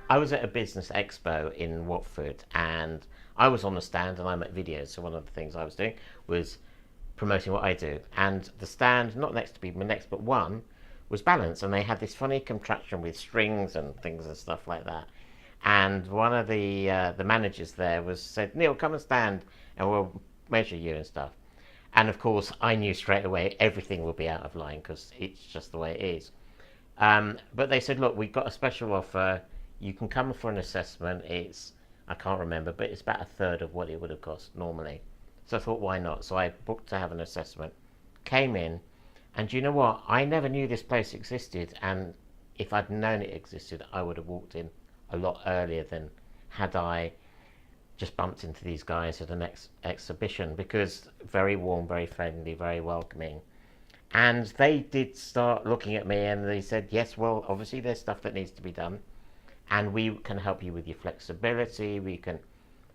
I was at a business expo in Watford, and I was on the stand and I make videos. So one of the things I was doing was promoting what I do. And the stand, not next to people, next but one, was balance. And they had this funny contraption with strings and things and stuff like that. And one of the managers there was said, Neil, come and stand and we'll measure you and stuff. And of course, I knew straight away everything will be out of line because it's just the way it is. But they said, look, we've got a special offer. You can come for an assessment. I can't remember, but it's about a third of what it would have cost normally. So I thought, why not? So I booked to have an assessment, came in, and do you know what? I never knew this place existed, and if I'd known it existed, I would have walked in a lot earlier than had I just bumped into these guys at an exhibition, because very warm, very friendly, very welcoming. And they did start looking at me and they said, yes, well, obviously there's stuff that needs to be done, and we can help you with your flexibility, we can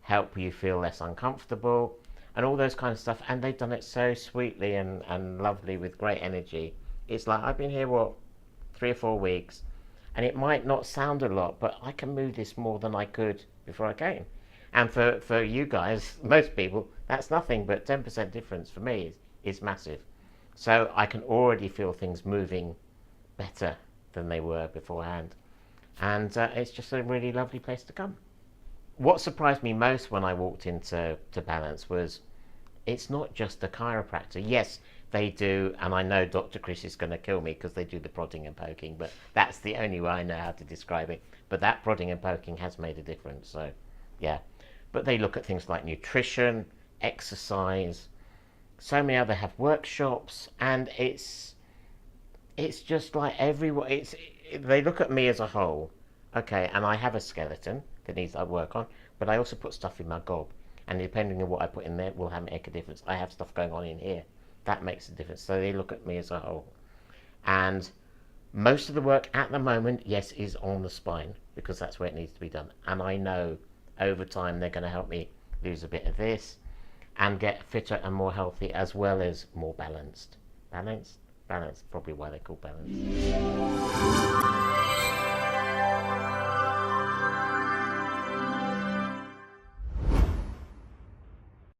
help you feel less uncomfortable, and all those kind of stuff. And they've done it so sweetly and lovely with great energy. It's like, I've been here, what, 3 or 4 weeks, and it might not sound a lot, but I can move this more than I could before I came. And for you guys, most people, that's nothing, but 10% difference for me is massive. So I can already feel things moving better than they were beforehand. And it's just a really lovely place to come. What surprised me most when I walked into Balance was it's not just a chiropractor. Yes, they do, and I know Dr. Chris is going to kill me because they do the prodding and poking, but that's the only way I know how to describe it. But that prodding and poking has made a difference, so yeah. But they look at things like nutrition, exercise, so many other have workshops, and it's just like everyone. They look at me as a whole, okay, and I have a skeleton that needs I work on, but I also put stuff in my gob, and depending on what I put in there will make a difference. I have stuff going on in here that makes a difference. So they look at me as a whole, and most of the work at the moment, yes, is on the spine because that's where it needs to be done. And I know over time they're going to help me lose a bit of this and get fitter and more healthy, as well as more balanced. Balanced, probably why they're called balanced.